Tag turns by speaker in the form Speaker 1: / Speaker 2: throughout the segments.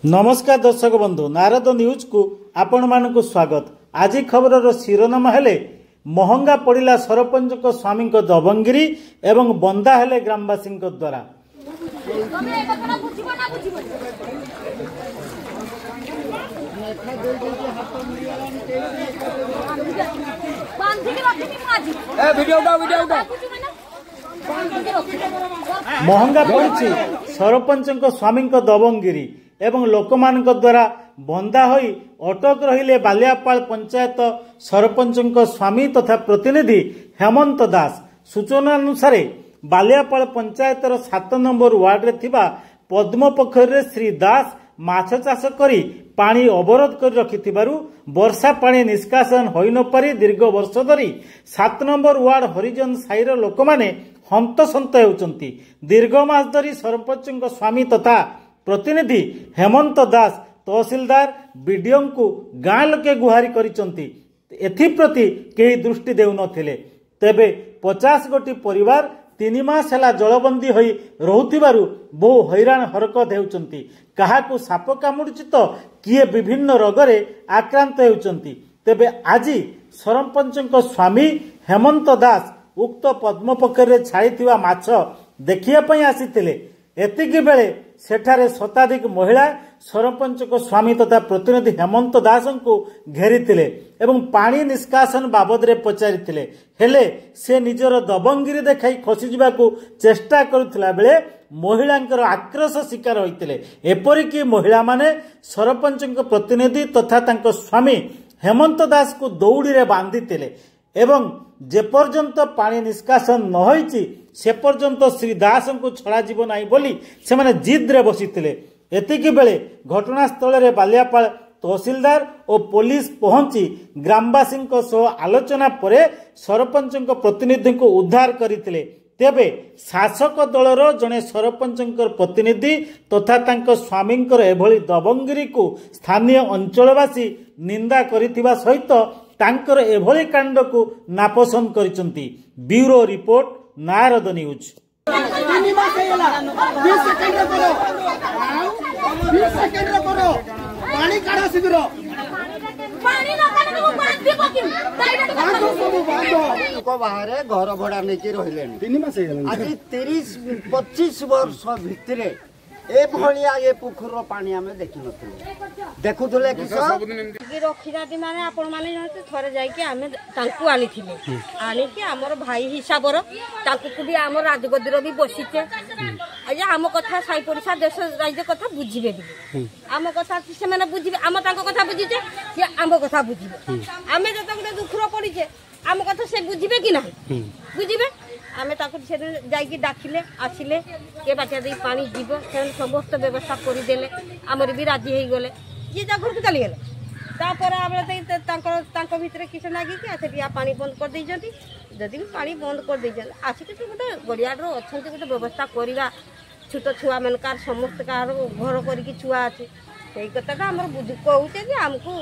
Speaker 1: नमस्कार दर्शक बंधु, नारद न्यूज को आपण मानक स्वागत। आज खबर शिरोनाम हेले महंगा पड़िला सरपंच स्वामी दबंगिरी एवं बंदा हेले ग्रामवासी द्वारा। महंगा पड़ी सरपंच स्वामी दबंगिरी एवं लोकमान द्वारा बंदा होई अटक रहिले बालियापाल पंचायत सरपंच स्वामी तथा प्रतिनिधि हेमंत दास। सूचना अनुसार बालियापाल पंचायतर 7 नंबर वार्ड रे थिबा पद्म पोखरी श्री दास माछ चाष करी पानी अवरोध कर रखिथिबारु वर्षा पानी निष्कासन होई न पारी दीर्घ वर्ष धरी 7 नंबर वार्ड हरिजन साईर लोकमाने हंतसंत हेउचंती। दीर्घ मास धरी सरपंच स्वामी तथा प्रतिनिधि हेमंत दास तहसीलदार बीडीओ को गाँ लोके गुहारी करिसंती। एथिप्रति केही दृष्टि देउ नथिले। तेबे 50 गोटी परिवार 3 मास हेला जलबंदी होई रहुथिबारु बहु हैरान हरकत हेउचंती। काहाकू साप कामुडुची तो किए विभिन्न रोगरे आक्रांत हेउचंती। तेबे आजी सरपंचक स्वामी हेमंत दास उक्त पद्म पोखरी छाड़ीथिबा माछ देखिया पई आसीथिले। एतिकी बेले सेठारे शताधिक महिला सरपंच स्वामी तथा प्रतिनिधि हेमंत दास को घेरी एवं पानी निष्कासन बाबद रे पचारिथिले। हेले से निजर दबंगिरी देखाई खसी जिबाकू चेष्टा करुथिला बेले महिलांकर आक्रोश शिकार होइतिले। एपरिकी महिला माने सरपंच प्रतिनिधि तथा तांको स्वामी हेमंत दास को दौड़ी रे बांधिथिले एवं जेपर्यंत पानी निष्कासन न होईची से पर्यंत श्री दास को छड़ा जीव नाही बोली से माने जिद रे बसिथिले। एतिकी बेले घटनास्थल रे बालियापाल तहसीलदार और पुलिस पहुंची ग्रामवासी आलोचना परे सरपंच प्रतिनिधि को उद्धार करथिले। तेबे शासक दलर जने सरपंच प्रतिनिधि तथा तांको स्वामींकर एभली दबंगिरी को स्थानीय अंचलवासी निंदा करिथिबा सहित तांकर एभली कांड को नापसंद करिसंती। Bureau report, Narad news.
Speaker 2: बाहर घर भड़ा नहीं रही आज 30-25 वर्ष भितर ए पोखर पानी आम देखी देखुले
Speaker 3: रखी माने आपण माने थरे जाइके आमे तांकु आनिथिले आनिके हमर भाई हिसाब रो तांकु भी हमर राजगद्दी भी बसिचे आया हम कथा साई पड़िसा देश राज्य कथा बुझिबे भी हम कथा से माने बुझिबे हम तांको कथा बुझिचे से हम कथा बुझिबे आमे जत गुटे दुख रो पड़िचे हम कथा से बुझिबे कि नाही बुझिबे आमे ताको से जाइके डाकिले आसिले के बाटिया दे पानी जीवो से समस्त व्यवस्था करि देले हमर भी राजी हेई गले जे जा घर को चली गेले तापर आमे तांको भितरे किछ लागी कि आसे पानी बंद कर दै जंती जदि भी पानी बंद कर दै जंती आसी के गोटे गड़ियार अछंती गोटे व्यवस्था करिवा छोट छुआ मनकार समस्त कार घर करिकी छुआ अछि सेई कथा हमर बुझ कहउते जे हमको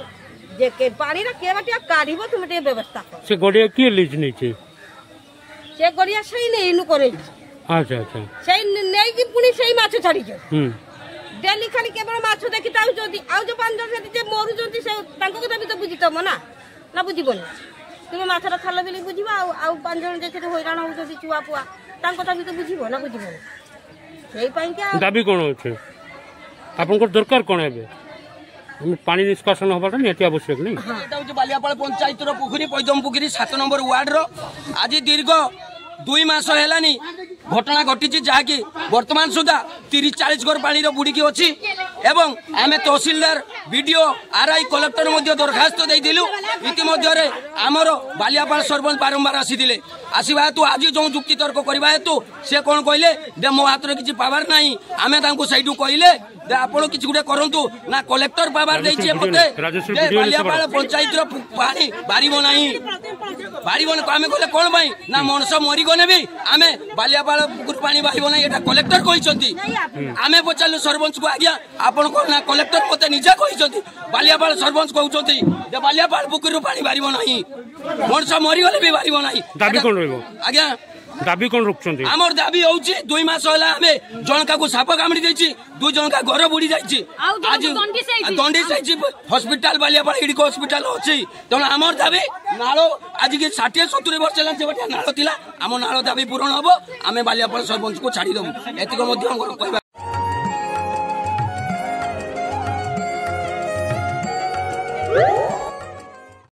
Speaker 3: जे के पानी रा के बाटिया काढिबो तुम ते व्यवस्था कर
Speaker 4: से गड़िया के लीज नै छै
Speaker 3: से गड़िया सही नहीं इनु करे।
Speaker 4: अच्छा अच्छा
Speaker 3: सही नहीं कि पुनी सही माछ छाड़ी जे डेली खाली केवल माछ देखिता हो जदी आ जो 5 जन जे मरु जंती से तांको कथा भी तो बुझितो मना ना बुझिबोनी तुम माछ रा खाला बेली बुझिबा आ 5 जन जे से हैरान हो जदी चुआ पुआ तांको कथा भी तो बुझिबो ना बुझिबोनी सेही पई के
Speaker 4: दाबी कोन होछे आपन को दरकार कोन हेबे पानी निष्कासन होबाटा नियति आवश्यक नहीं।
Speaker 5: एटा हो बालियापाल पंचायत रो पोखरी पैदम पोखरी 7 नंबर वार्ड रो आज दीर्घ 2 मास हेलानी घटना घटी जहाँकि वर्तमान सुधा 30-40 घर पानी बुड़िकी अच्छी एवं आम तहसीलदार बीडीओ आरआई कलेक्टर दरखास्त देलु इतिमध्य आमर बालियापाल सरपंच बारंबार आसी आसवा हेतु आज जो जुक्ति तर्क करवा हेतु सी कौन कहले मो हाथ में किसी पावर ना आम सहीठू कहले आपण किसी गोटे करूँ ना कलेक्टर पावर बालियापाल पंचायत पानी बारिब ना बारिब आम कहले कौन ना मनुष्य मरीगने भी आम बालियापाल पुकुर पानी बारिब ना यहाँ कलेक्टर कहते आम पचारू सरपंच को आज्ञा आपण कौन ना कलेक्टर मत निजे कहते बालियापाल सरपंच कहते बालियापाल पुकुर पानी बारिब ना मनुष्य मरीगले भी बारिब ना आज्ञा
Speaker 4: दाबी कौन रखुଛନ୍ତି
Speaker 5: आमर दाबी होउची 2 मास होला हमें जनका को साप कामड़ी देछि 2 जनका घर बुड़ी जाइछि आज दंडी जाइछि हॉस्पिटल बालियापाड़ा इडी को हॉस्पिटल अछि तण आमर दाबी नालो आज के 60 70 वर्ष होला जे बटिया नालो थिला आम नालो दाबी पूर्ण हबो आमे बालियापाड़ा सरपंच को छाड़ी दबु एतिको मध्य कहबा